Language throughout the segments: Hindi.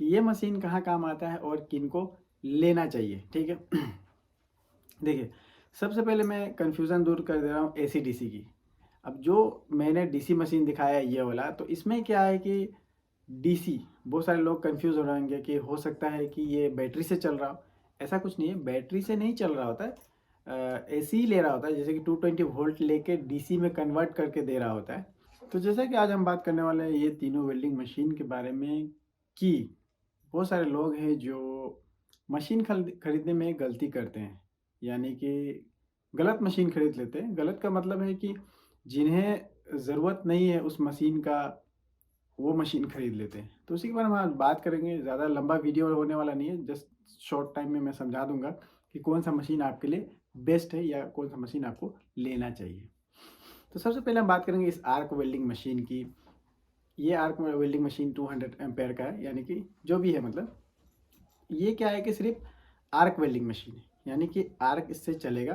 ये मशीन कहाँ काम आता है और किनको लेना चाहिए, ठीक है। देखिए, सबसे पहले मैं कन्फ्यूज़न दूर कर दे रहा हूँ एसी डीसी की। अब जो मैंने डीसी मशीन दिखाया है ये वाला, तो इसमें क्या है कि डीसी बहुत सारे लोग कन्फ्यूज़ हो रहेंगे कि हो सकता है कि ये बैटरी से चल रहा हो। ऐसा कुछ नहीं है, बैटरी से नहीं चल रहा होता है। एसी ही ले रहा होता है, जैसे कि 220 वोल्ट लेके डीसी में कन्वर्ट करके दे रहा होता है। तो जैसा कि आज हम बात करने वाले हैं ये तीनों वेल्डिंग मशीन के बारे में कि बहुत सारे लोग हैं जो मशीन खरीदने में गलती करते हैं, यानी कि गलत मशीन खरीद लेते हैं। गलत का मतलब है कि जिन्हें ज़रूरत नहीं है उस मशीन का, वो मशीन खरीद लेते हैं। तो उसी के बारे में आज बात करेंगे। ज़्यादा लंबा वीडियो होने वाला नहीं है, जस्ट शॉर्ट टाइम में मैं समझा दूंगा कि कौन सा मशीन आपके लिए बेस्ट है या कौन सा मशीन आपको लेना चाहिए। तो सबसे पहले हम बात करेंगे इस आर्क वेल्डिंग मशीन की। ये आर्क वेल्डिंग मशीन 200 एम्पेयर का है, यानी कि जो भी है, मतलब ये क्या है कि सिर्फ आर्क वेल्डिंग मशीन है, यानी कि आर्क इससे चलेगा।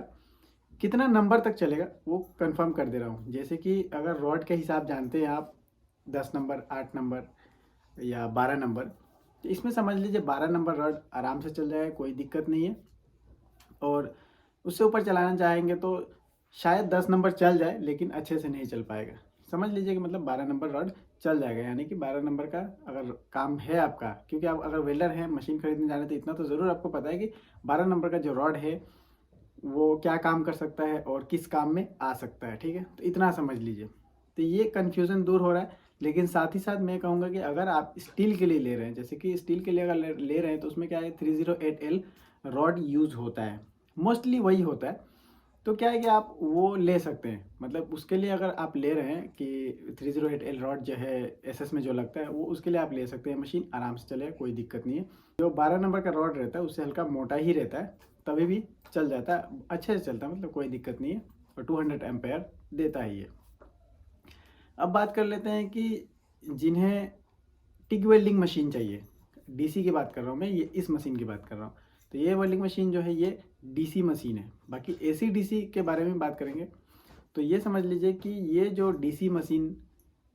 कितना नंबर तक चलेगा वो कंफर्म कर दे रहा हूँ। जैसे कि अगर रॉड के हिसाब जानते हैं आप, 10 नंबर, 8 नंबर या 12 नंबर, तो इसमें समझ लीजिए 12 नंबर रॉड आराम से चल जाएगा, कोई दिक्कत नहीं है। और उससे ऊपर चलाना चाहेंगे तो शायद 10 नंबर चल जाए, लेकिन अच्छे से नहीं चल पाएगा। समझ लीजिए कि मतलब 12 नंबर रॉड चल जाएगा, यानी कि 12 नंबर का अगर काम है आपका, क्योंकि आप अगर वेल्डर हैं, मशीन खरीदने जाने, तो इतना तो ज़रूर आपको पता है कि 12 नंबर का जो रॉड है वो क्या काम कर सकता है और किस काम में आ सकता है, ठीक है। तो इतना समझ लीजिए। तो ये कन्फ्यूज़न दूर हो रहा है। लेकिन साथ ही साथ मैं कहूँगा कि अगर आप स्टील के लिए ले रहे हैं, जैसे कि स्टील के लिए अगर ले रहे हैं, तो उसमें क्या है, 308L रॉड यूज़ होता है, मोस्टली वही होता है। तो क्या है कि आप वो ले सकते हैं, मतलब उसके लिए अगर आप ले रहे हैं कि 308L रॉड जो है एसएस में जो लगता है, वो उसके लिए आप ले सकते हैं। मशीन आराम से चलेगा, कोई दिक्कत नहीं है। जो 12 नंबर का रॉड रहता है उससे हल्का मोटा ही रहता है, तभी भी चल जाता है, अच्छे से चलता है, मतलब कोई दिक्कत नहीं है। और 200 एम्पेयर देता है ये। अब बात कर लेते हैं कि जिन्हें टिक वेल्डिंग मशीन चाहिए, डीसी की बात कर रहा हूँ मैं, ये इस मशीन की बात कर रहा हूँ। तो ये वेल्डिंग मशीन जो है ये डीसी मशीन है। बाकी एसी डीसी के बारे में बात करेंगे, तो ये समझ लीजिए कि ये जो डीसी मशीन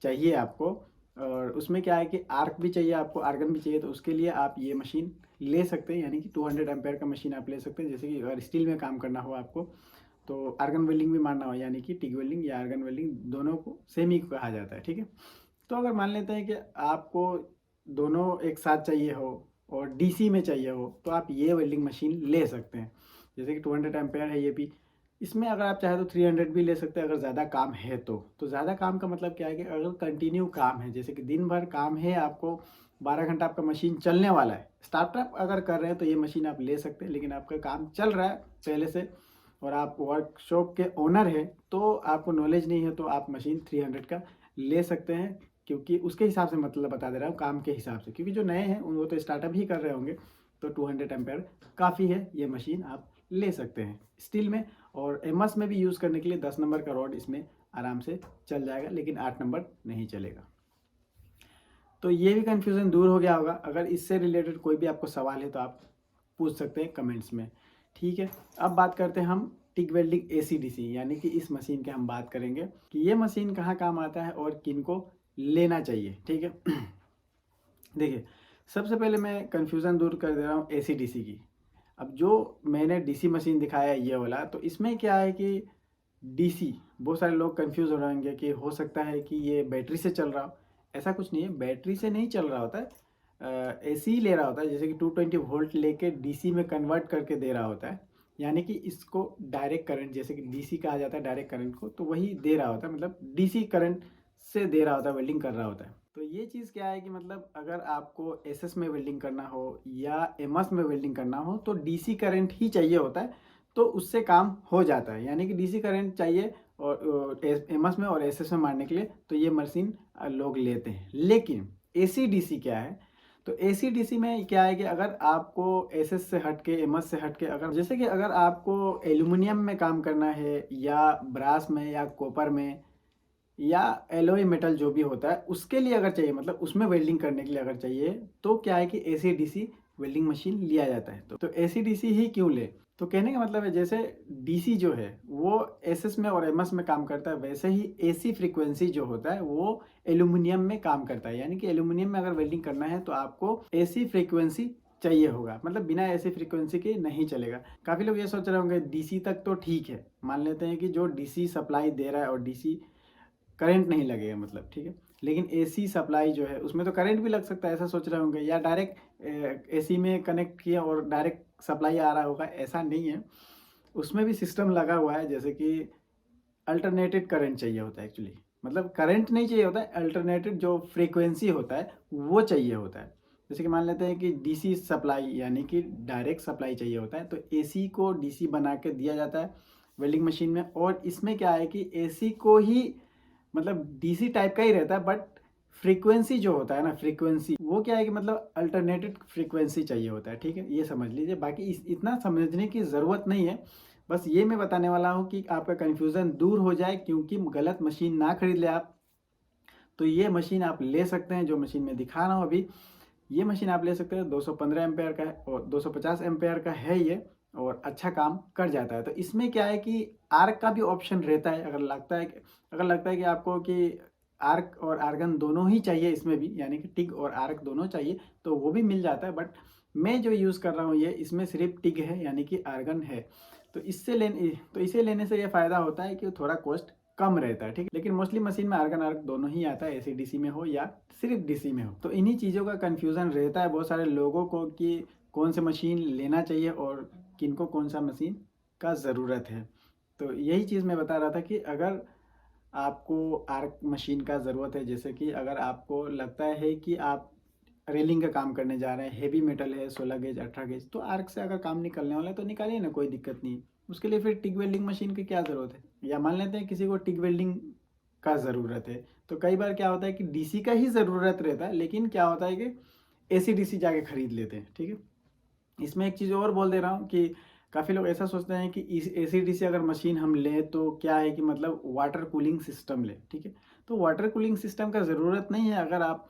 चाहिए आपको, और उसमें क्या है कि आर्क भी चाहिए आपको, आर्गन भी चाहिए, तो उसके लिए आप ये मशीन ले सकते हैं, यानी कि 200 एम्पेयर का मशीन आप ले सकते हैं। जैसे कि अगर स्टील में काम करना हो आपको, तो आर्गन वेल्डिंग भी मारना हो, यानी कि टिक वेल्डिंग या आर्गन वेल्डिंग दोनों को सेम ही कहा जाता है, ठीक है। तो अगर मान लेते हैं कि आपको दोनों एक साथ चाहिए हो और डीसी में चाहिए हो, तो आप ये वेल्डिंग मशीन ले सकते हैं। जैसे कि 200 एम्पेयर है ये भी। इसमें अगर आप चाहे तो 300 भी ले सकते हैं, अगर ज़्यादा काम है तो ज़्यादा काम का मतलब क्या है कि अगर कंटिन्यू काम है, जैसे कि दिन भर काम है आपको, 12 घंटा आपका मशीन चलने वाला है, स्टार्टअप अगर कर रहे हैं तो ये मशीन आप ले सकते हैं। लेकिन आपका काम चल रहा है पहले से और आप वर्कशॉप के ओनर हैं, तो आपको नॉलेज नहीं है, तो आप मशीन 300 का ले सकते हैं। क्योंकि उसके हिसाब से मतलब बता दे रहा हूँ, काम के हिसाब से, क्योंकि जो नए हैं वो तो स्टार्टअप ही कर रहे होंगे, तो 200 एम्पेयर काफ़ी है, ये मशीन आप ले सकते हैं स्टील में। और एमएस में भी यूज़ करने के लिए 10 नंबर का रॉड इसमें आराम से चल जाएगा, लेकिन 8 नंबर नहीं चलेगा। तो ये भी कन्फ्यूज़न दूर हो गया होगा। अगर इससे रिलेटेड कोई भी आपको सवाल है तो आप पूछ सकते हैं कमेंट्स में, ठीक है। अब बात करते हैं हम टिक वेल्डिंग एसी डीसी, यानी कि इस मशीन की हम बात करेंगे कि ये मशीन कहाँ काम आता है और किनको लेना चाहिए, ठीक है। देखिए, सबसे पहले मैं कन्फ्यूज़न दूर कर दे रहा हूँ एसी डीसी की। अब जो मैंने डीसी मशीन दिखाया है ये वाला, तो इसमें क्या है कि डीसी बहुत सारे लोग कंफ्यूज हो रहेंगे कि हो सकता है कि ये बैटरी से चल रहा हो। ऐसा कुछ नहीं है, बैटरी से नहीं चल रहा होता है, एसी ही ले रहा होता है, जैसे कि 220 वोल्ट लेके डीसी में कन्वर्ट करके दे रहा होता है। यानी कि इसको डायरेक्ट करंट, जैसे कि डीसी कहा जाता है डायरेक्ट करंट को, तो वही दे रहा होता है, मतलब डीसी करंट से दे रहा होता है, वेल्डिंग कर रहा होता है। तो ये चीज़ क्या है कि मतलब अगर आपको एसएस में वेल्डिंग करना हो या एमएस में वेल्डिंग करना हो, तो डीसी करंट ही चाहिए होता है, तो उससे काम हो जाता है। यानी कि डीसी करंट चाहिए और एमएस में और एसएस में मारने के लिए, तो ये मशीन लोग लेते हैं। लेकिन एसी डीसी क्या है, तो एसी डीसी में क्या है कि अगर आपको एसएस से हट के, एमएस से हट के, अगर जैसे कि अगर आपको एल्यूमिनियम में काम करना है या ब्रास में या कॉपर में या एलोई मेटल जो भी होता है, उसके लिए अगर चाहिए, मतलब उसमें वेल्डिंग करने के लिए अगर चाहिए, तो क्या है कि एसी डीसी वेल्डिंग मशीन लिया जाता है। तो एसी डीसी ही क्यों ले, तो कहने का मतलब है जैसे डीसी जो है वो एसएस में और एमएस में काम करता है, वैसे ही एसी फ्रीक्वेंसी जो होता है वो एल्यूमिनियम में काम करता है। यानी कि एल्यूमिनियम में अगर वेल्डिंग करना है तो आपको एसी फ्रीक्वेंसी चाहिए होगा, मतलब बिना एसी फ्रीक्वेंसी के नहीं चलेगा। काफ़ी लोग ये सोच रहे होंगे डीसी तक तो ठीक है, मान लेते हैं कि जो डीसी सप्लाई दे रहा है और डीसी करंट नहीं लगेगा, मतलब ठीक है। लेकिन एसी सप्लाई जो है उसमें तो करंट भी लग सकता है, ऐसा सोच रहे होंगे, या डायरेक्ट एसी में कनेक्ट किया और डायरेक्ट सप्लाई आ रहा होगा, ऐसा नहीं है। उसमें भी सिस्टम लगा हुआ है, जैसे कि अल्टरनेटेड करंट चाहिए होता है एक्चुअली, मतलब करंट नहीं चाहिए होता है, अल्टरनेटेड जो फ्रीक्वेंसी होता है वो चाहिए होता है। जैसे कि मान लेते हैं कि डीसी सप्लाई यानी कि डायरेक्ट सप्लाई चाहिए होता है, तो एसी को डीसी बना के दिया जाता है वेल्डिंग मशीन में। और इसमें क्या है कि एसी को ही मतलब डीसी टाइप का ही रहता है, बट फ्रीक्वेंसी जो होता है ना, फ्रीक्वेंसी वो क्या है कि मतलब अल्टरनेटेड फ्रीक्वेंसी चाहिए होता है, ठीक है, ये समझ लीजिए। बाकी इतना समझने की ज़रूरत नहीं है, बस ये मैं बताने वाला हूँ कि आपका कन्फ्यूज़न दूर हो जाए, क्योंकि गलत मशीन ना खरीद ले आप। तो ये मशीन आप ले सकते हैं, जो मशीन मैं दिखा रहा हूँ अभी, ये मशीन आप ले सकते हैं। 215 एम्पेयर का है और 250 एम्पेयर का है ये, और अच्छा काम कर जाता है। तो इसमें क्या है कि आर्क का भी ऑप्शन रहता है, अगर लगता है कि आपको कि आर्क और आर्गन दोनों ही चाहिए इसमें भी, यानी कि टिग और आर्क दोनों चाहिए, तो वो भी मिल जाता है। बट मैं जो यूज़ कर रहा हूँ ये, इसमें सिर्फ टिग है यानी कि आर्गन है। तो इसे लेने से ये फ़ायदा होता है कि थोड़ा कॉस्ट कम रहता है, ठीक है। लेकिन मोस्टली मशीन में आर्गन आर्क दोनों ही आता है, एसी डीसी में हो या सिर्फ डीसी में हो। तो इन्हीं चीज़ों का कन्फ्यूज़न रहता है बहुत सारे लोगों को कि कौन सी मशीन लेना चाहिए और किनको कौन सा मशीन का ज़रूरत है। तो यही चीज़ मैं बता रहा था कि अगर आपको आर्क मशीन का ज़रूरत है, जैसे कि अगर आपको लगता है कि आप रेलिंग का काम करने जा रहे हैं, हेवी मेटल है, 16 गेज 18 गेज, तो आर्क से अगर काम निकलने वाला है तो निकालिए ना, कोई दिक्कत नहीं। उसके लिए फिर टिक वेल्डिंग मशीन की क्या ज़रूरत है। या मान लेते हैं किसी को टिक वेल्डिंग का ज़रूरत है, तो कई बार क्या होता है कि डीसी का ही ज़रूरत रहता है, लेकिन क्या होता है कि एसी डीसी जाके खरीद लेते हैं, ठीक है। इसमें एक चीज़ और बोल दे रहा हूँ कि काफ़ी लोग ऐसा सोचते हैं कि इस एसी डीसी अगर मशीन हम लें तो क्या है कि मतलब वाटर कूलिंग सिस्टम लें, ठीक है। तो वाटर कूलिंग सिस्टम का ज़रूरत नहीं है। अगर आप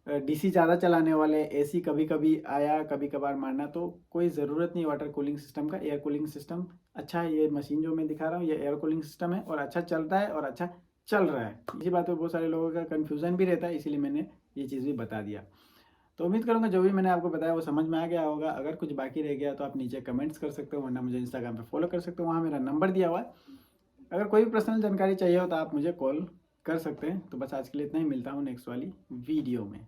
डीसी ज़्यादा चलाने वाले, एसी कभी कभी आया कभी कभार मारना, तो कोई ज़रूरत नहीं वाटर कूलिंग सिस्टम का। एयर कूलिंग सिस्टम अच्छा है। ये मशीन जो मैं दिखा रहा हूँ ये एयर कूलिंग सिस्टम है, और अच्छा चलता है और अच्छा चल रहा है। इसी बात पे बहुत सारे लोगों का कन्फ्यूज़न भी रहता है, इसीलिए मैंने ये चीज़ भी बता दिया। तो उम्मीद करूँगा जो भी मैंने आपको बताया वो समझ में आ गया होगा। अगर कुछ बाकी रह गया तो आप नीचे कमेंट्स कर सकते हो, वरना मुझे इंस्टाग्राम पे फॉलो कर सकते हो, वहाँ मेरा नंबर दिया हुआ है। अगर कोई भी पर्सनल जानकारी चाहिए हो तो आप मुझे कॉल कर सकते हैं। तो बस आज के लिए इतना ही, मिलता हूँ नेक्स्ट वाली वीडियो में।